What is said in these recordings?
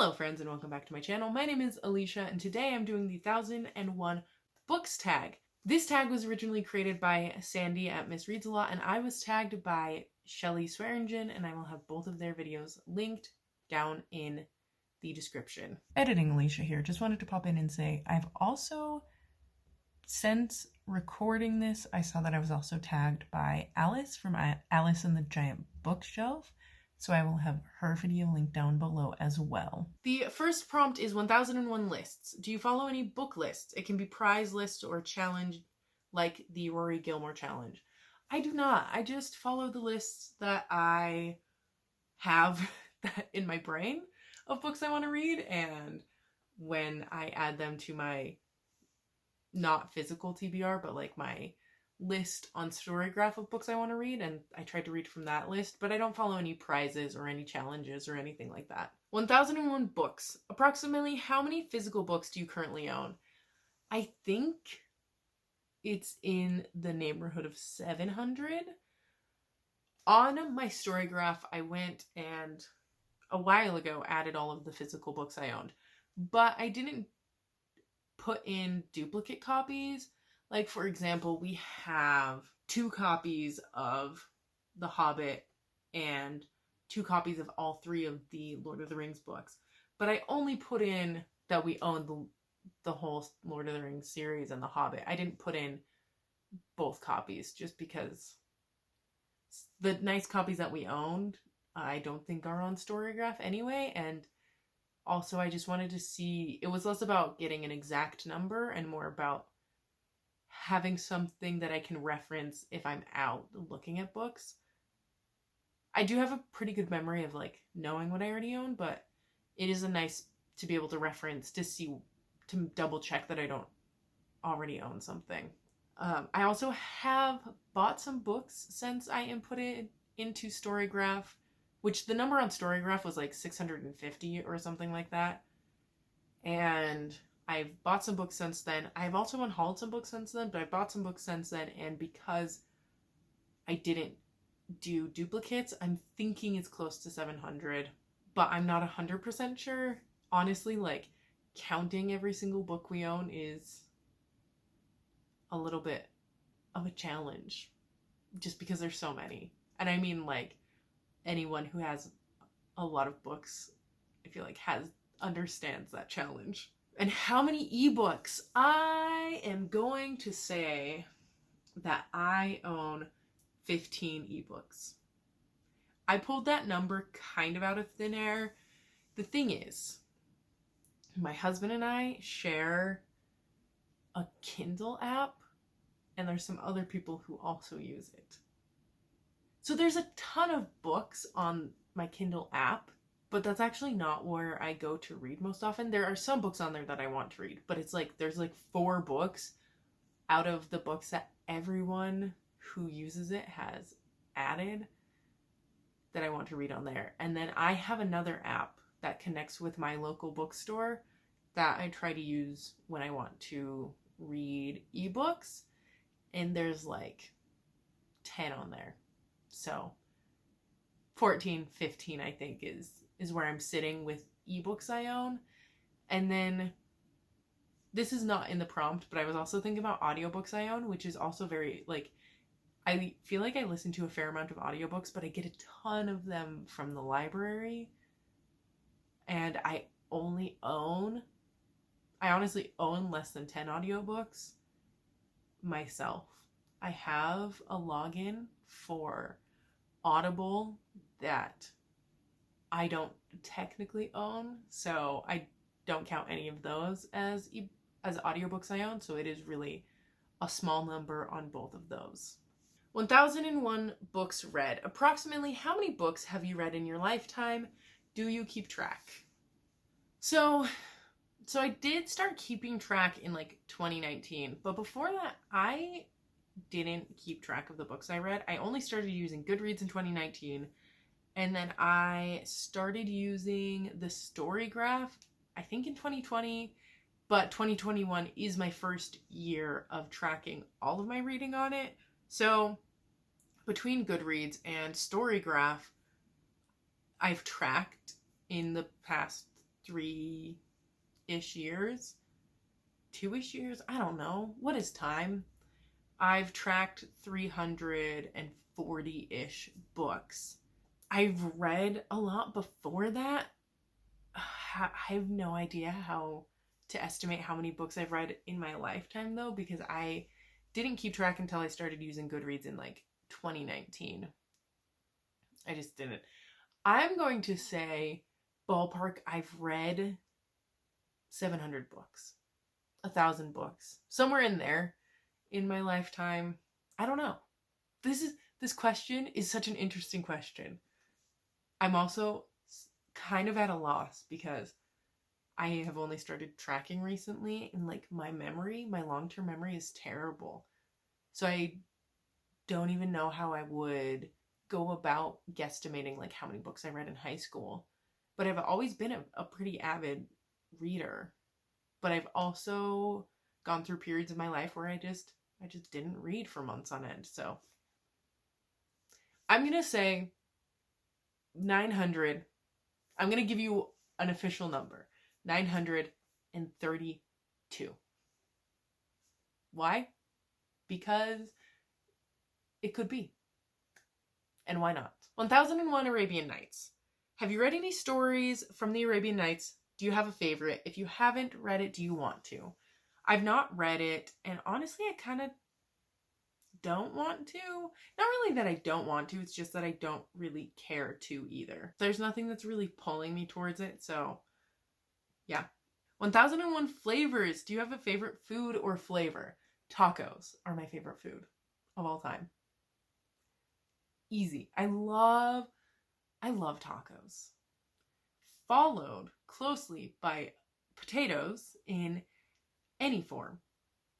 Hello friends and welcome back to my channel. My name is Alicia and today I'm doing the 1001 Books tag. This tag was originally created by Sandy at Miss Reads A Lot and I was tagged by Shelly Swearingen and I will have both of their videos linked down in the description. Editing Alicia here. Just wanted to pop in and say I've also, since recording this, I saw that I was also tagged by Alice from Alice and the Giant Bookshelf. So I will have her video linked down below as well. The first prompt is 1001 lists. Do you follow any book lists? It can be prize lists or challenge like the Rory Gilmore challenge. I do not. I just follow the lists that I have in my brain of books I want to read, and when I add them to my not physical TBR, but like my list on Storygraph of books I want to read, and I tried to read from that list, but I don't follow any prizes or any challenges or anything like that. 1001 books. Approximately how many physical books do you currently own? I think it's in the neighborhood of 700. On my Storygraph, I went and a while ago added all of the physical books I owned, but I didn't put in duplicate copies. Like, for example, we have 2 copies of The Hobbit and 2 copies of all 3 of the Lord of the Rings books. But I only put in that we own the whole Lord of the Rings series and The Hobbit. I didn't put in both copies just because the nice copies that we owned, I don't think are on Storygraph anyway. And also I just wanted to see, it was less about getting an exact number and more about having something that I can reference if I'm out looking at books. I do have a pretty good memory of like knowing what I already own, but it is a nice to be able to reference to see, to double check that I don't already own something. I also have bought some books since I inputted into Storygraph, which the number on Storygraph was like 650 or something like that. And I've bought some books since then. I've also unhauled some books since then, but I bought some books since then, and because I didn't do duplicates, I'm thinking it's close to 700, but I'm not 100% sure. Honestly, like, counting every single book we own is a little bit of a challenge, just because there's so many. And I mean, like, anyone who has a lot of books, I feel like understands that challenge. And how many ebooks? I am going to say that I own 15 ebooks. I pulled that number kind of out of thin air. The thing is, my husband and I share a Kindle app, and there's some other people who also use it. So there's a ton of books on my Kindle app, but that's actually not where I go to read most often. There are some books on there that I want to read, but it's like there's like 4 books out of the books that everyone who uses it has added that I want to read on there. And then I have another app that connects with my local bookstore that I try to use when I want to read ebooks, and there's like 10 on there. So 14, 15 I think is where I'm sitting with ebooks I own. And then this is not in the prompt, but I was also thinking about audiobooks I own, which is also very, like, I feel like I listen to a fair amount of audiobooks, but I get a ton of them from the library. And I honestly own less than 10 audiobooks myself. I have a login for Audible that I don't technically own, so I don't count any of those as audiobooks I own, so it is really a small number on both of those. 1001 books read. Approximately how many books have you read in your lifetime? Do you keep track? So I did start keeping track in like 2019, but before that I didn't keep track of the books I read. I only started using Goodreads in 2019, and then I started using the Storygraph, I think in 2020, but 2021 is my first year of tracking all of my reading on it. So between Goodreads and Storygraph, I've tracked in the past 3-ish years, 2-ish years, I don't know. What is time? I've tracked 340-ish books. I've read a lot before that. I have no idea how to estimate how many books I've read in my lifetime, though, because I didn't keep track until I started using Goodreads in like 2019. I just didn't. I'm going to say, ballpark, I've read 700 books, 1,000 books, somewhere in there in my lifetime. I don't know. This question is such an interesting question. I'm also kind of at a loss because I have only started tracking recently, and like my long-term memory is terrible. So I don't even know how I would go about guesstimating like how many books I read in high school. But I've always been a pretty avid reader. But I've also gone through periods of my life where I just didn't read for months on end. So I'm going to say 900. I'm going to give you an official number. 932. Why? Because it could be. And why not? 1001 Arabian Nights. Have you read any stories from the Arabian Nights? Do you have a favorite? If you haven't read it, do you want to? I've not read it, and honestly, I kind of don't want to. Not really that I don't want to, it's just that I don't really care to either. There's nothing that's really pulling me towards it, so yeah. 1001 Flavors. Do you have a favorite food or flavor? Tacos are my favorite food of all time. Easy. I love tacos. Followed closely by potatoes in any form.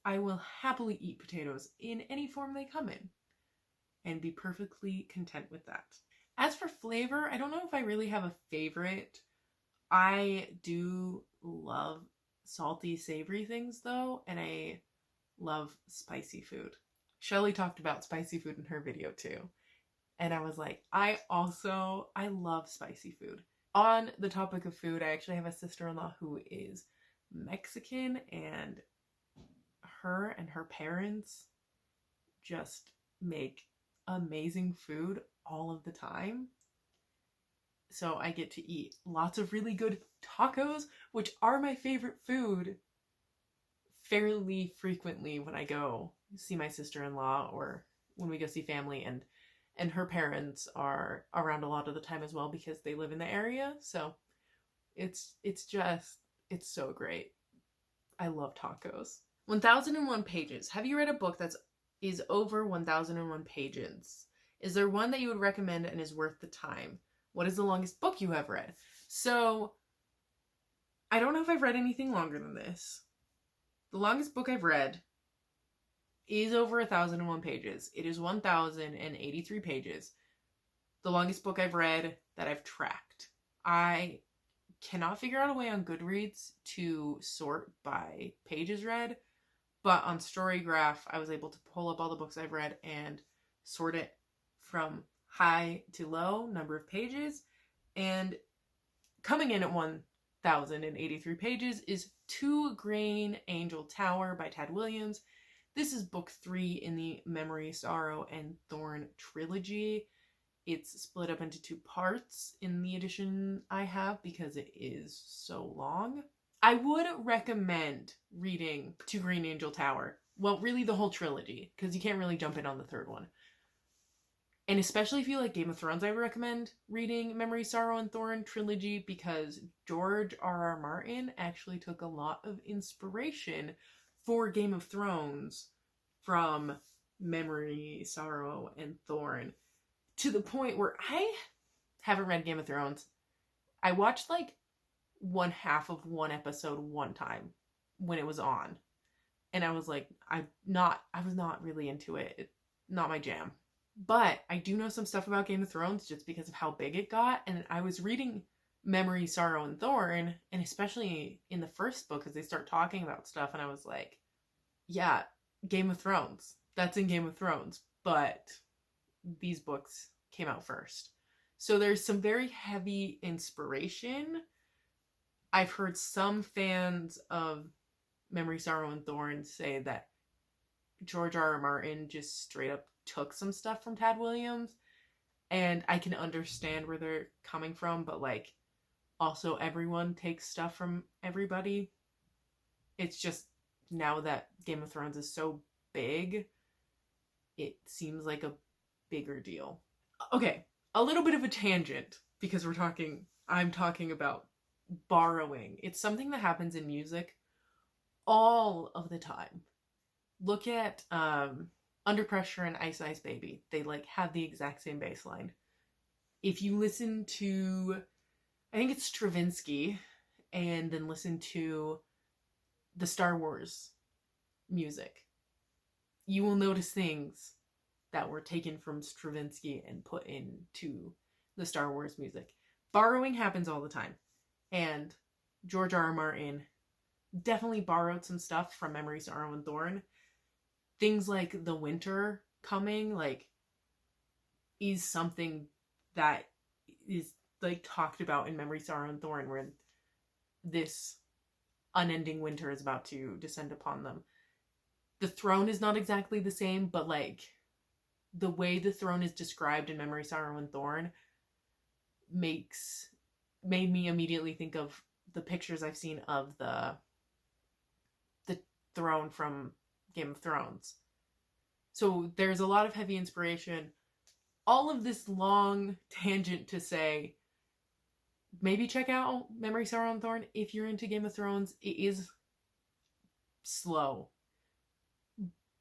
I will happily eat potatoes in any form they come in and be perfectly content with that. As for flavor, I don't know if I really have a favorite. I do love salty, savory things though, and I love spicy food. Shelly talked about spicy food in her video too. And I was like, I love spicy food. On the topic of food, I actually have a sister-in-law who is Mexican, and her parents just make amazing food all of the time. So I get to eat lots of really good tacos, which are my favorite food, fairly frequently when I go see my sister-in-law or when we go see family, and her parents are around a lot of the time as well because they live in the area. So it's so great. I love tacos. 1001 Pages. Have you read a book that is over 1001 pages? Is there one that you would recommend and is worth the time? What is the longest book you have read? So I don't know if I've read anything longer than this. The longest book I've read is over 1001 pages. It is 1083 pages. The longest book I've read that I've tracked. I cannot figure out a way on Goodreads to sort by pages read, but on Storygraph, I was able to pull up all the books I've read and sort it from high to low number of pages. And coming in at 1083 pages is Two Green Angel Tower by Tad Williams. This is book 3 in the Memory, Sorrow, and Thorn trilogy. It's split up into 2 parts in the edition I have because it is so long. I would recommend reading Two Green Angel Tower. Well, really the whole trilogy, because you can't really jump in on the 3rd one. And especially if you like Game of Thrones, I would recommend reading Memory, Sorrow, and Thorn trilogy because George R.R. Martin actually took a lot of inspiration for Game of Thrones from Memory, Sorrow, and Thorn, to the point where I haven't read Game of Thrones. I watched like one half of one episode one time when it was on, and I was like, I was not really into it. It's not my jam. But I do know some stuff about Game of Thrones just because of how big it got, and I was reading Memory, Sorrow, and Thorn, and especially in the first book, because they start talking about stuff, and I was like, yeah, Game of Thrones. That's in Game of Thrones, but these books came out first. So there's some very heavy inspiration. I've heard some fans of Memory, Sorrow, and Thorn say that George R. R. Martin just straight up took some stuff from Tad Williams, and I can understand where they're coming from, but like, also everyone takes stuff from everybody. It's just now that Game of Thrones is so big, it seems like a bigger deal. Okay, a little bit of a tangent, because I'm talking about borrowing. It's something that happens in music all of the time. Look at Under Pressure and Ice Ice Baby. They like have the exact same bass line. If you listen to, I think it's Stravinsky, and then listen to the Star Wars music, you will notice things that were taken from Stravinsky and put into the Star Wars music. Borrowing happens all the time. And George R. R. Martin definitely borrowed some stuff from Memory, Sorrow, and Thorn. Things like the winter coming, like, is something that is like talked about in Memory, Sorrow, and Thorn, where this unending winter is about to descend upon them. The throne is not exactly the same, but like the way the throne is described in Memory, Sorrow, and Thorn made me immediately think of the pictures I've seen of the throne from Game of Thrones. So there's a lot of heavy inspiration. All of this long tangent to say, maybe check out Memory, Sorrow, and Thorn if you're into Game of Thrones. It is slow,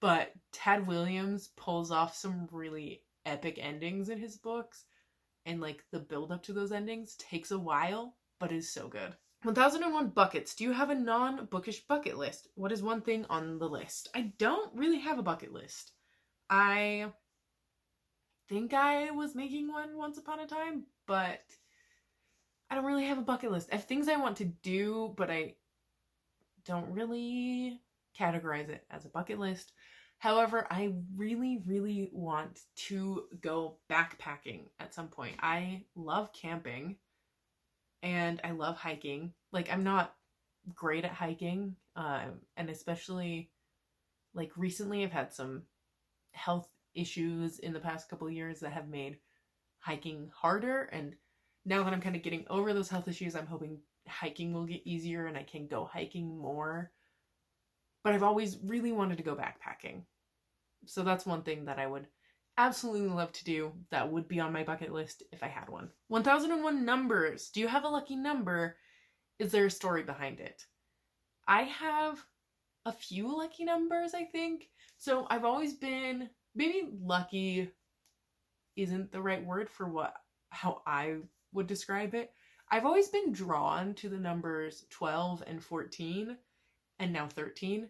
but Tad Williams pulls off some really epic endings in his books, and like the build up to those endings takes a while, but is so good. 1001 buckets. Do you have a non-bookish bucket list? What is one thing on the list? I don't really have a bucket list. I think I was making one once upon a time, but I don't really have a bucket list. I have things I want to do, but I don't really categorize it as a bucket list. However, I really, really want to go backpacking at some point. I love camping and I love hiking. Like, I'm not great at hiking, and especially like recently I've had some health issues in the past couple of years that have made hiking harder, and now that I'm kind of getting over those health issues, I'm hoping hiking will get easier and I can go hiking more. But I've always really wanted to go backpacking. So that's one thing that I would absolutely love to do that would be on my bucket list if I had one. 1001 numbers. Do you have a lucky number? Is there a story behind it? I have a few lucky numbers, I think. So I've always been, maybe lucky isn't the right word for how I would describe it. I've always been drawn to the numbers 12 and 14 and now 13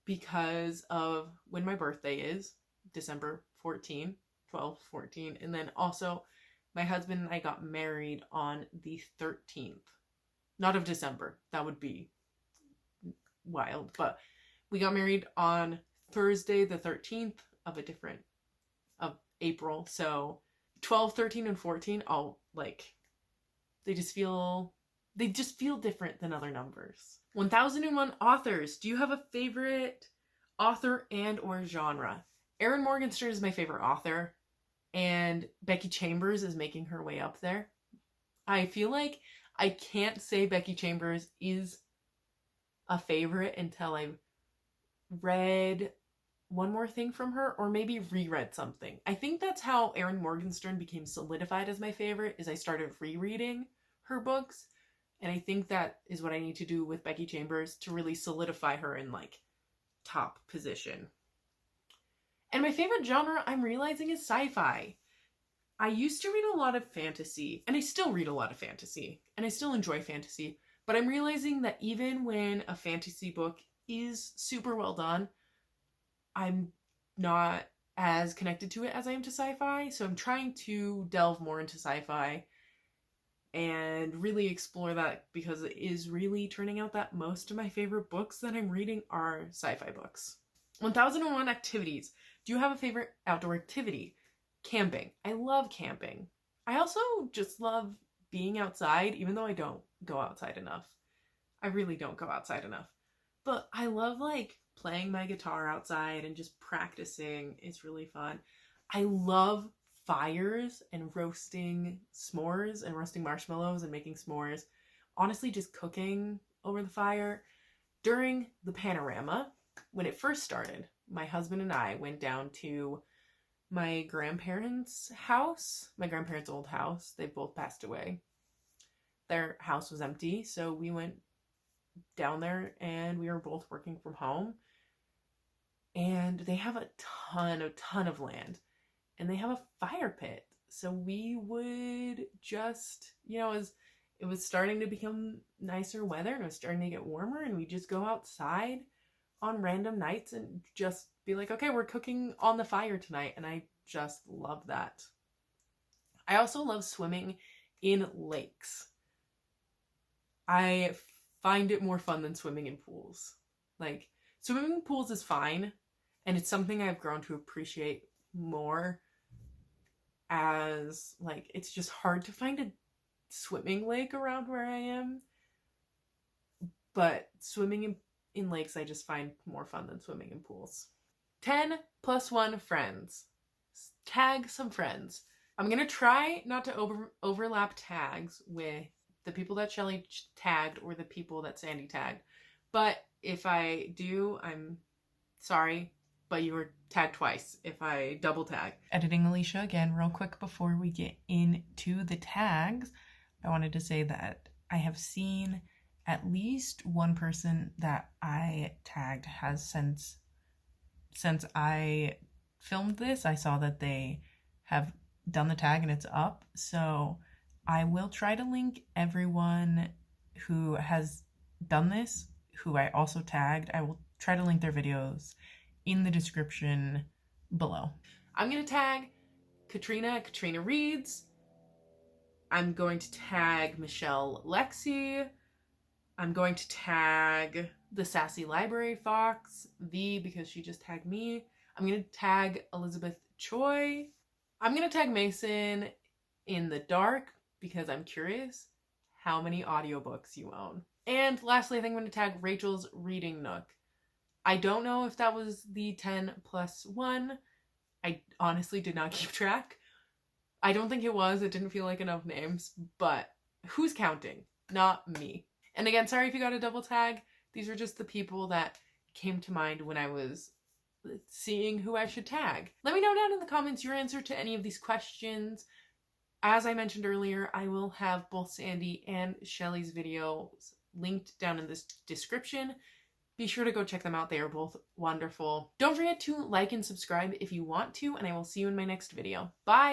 because of when my birthday is, December 14, 12, 14. And then also my husband and I got married on the 13th. Not of December. That would be wild. But we got married on Thursday the 13th of April. So 12, 13, and 14, they just feel different than other numbers. 1001 authors. Do you have a favorite author and or genre? Erin Morgenstern is my favorite author, and Becky Chambers is making her way up there. I feel like I can't say Becky Chambers is a favorite until I've read one more thing from her, or maybe reread something. I think that's how Erin Morgenstern became solidified as my favorite, is I started rereading her books, and I think that is what I need to do with Becky Chambers to really solidify her in like top position. And my favorite genre, I'm realizing, is sci-fi. I used to read a lot of fantasy, and I still read a lot of fantasy, and I still enjoy fantasy, but I'm realizing that even when a fantasy book is super well done, I'm not as connected to it as I am to sci-fi, so I'm trying to delve more into sci-fi and really explore that, because it is really turning out that most of my favorite books that I'm reading are sci-fi books. 1001 activities. Do you have a favorite outdoor activity? Camping. I love camping. I also just love being outside, even though I don't go outside enough. I really don't go outside enough. But I love like playing my guitar outside and just practicing. It's really fun. I love fires and roasting s'mores and roasting marshmallows and making s'mores. Honestly, just cooking over the fire. During the panorama, when it first started, my husband and I went down to my grandparents' house, my grandparents' old house. They both passed away. Their house was empty, so we went down there and we were both working from home. And they have a ton of land. And they have a fire pit. So we would just, as it was starting to become nicer weather and it was starting to get warmer, and we just go outside on random nights and just be like, okay, we're cooking on the fire tonight. And I just love that. I also love swimming in lakes. I find it more fun than swimming in pools. Like, swimming in pools is fine, and it's something I've grown to appreciate more, as like it's just hard to find a swimming lake around where I am. But swimming in lakes I just find more fun than swimming in pools. 10 + 1 friends. Tag some friends. I'm gonna try not to overlap tags with the people that Shelly tagged or the people that Sandy tagged. But if I do, I'm sorry, but you were tagged twice if I double tag. Editing Alicia again real quick before we get into the tags. I wanted to say that I have seen at least one person that I tagged has since I filmed this, I saw that they have done the tag and it's up. So I will try to link everyone who has done this, who I also tagged. I will try to link their videos in the description below. I'm going to tag Katrina Reads. I'm going to tag Michelle Lexi. I'm going to tag the Sassy Library Fox, V, because she just tagged me. I'm going to tag Elizabeth Choi. I'm going to tag Mason in the dark because I'm curious how many audiobooks you own. And lastly, I think I'm going to tag Rachel's Reading Nook. I don't know if that was the 10 + 1. I honestly did not keep track. I don't think it was. It didn't feel like enough names, but who's counting? Not me. And again, sorry if you got a double tag. These are just the people that came to mind when I was seeing who I should tag. Let me know down in the comments your answer to any of these questions. As I mentioned earlier, I will have both Sandy and Shelly's videos linked down in this description. Be sure to go check them out. They are both wonderful. Don't forget to like and subscribe if you want to, and I will see you in my next video. Bye!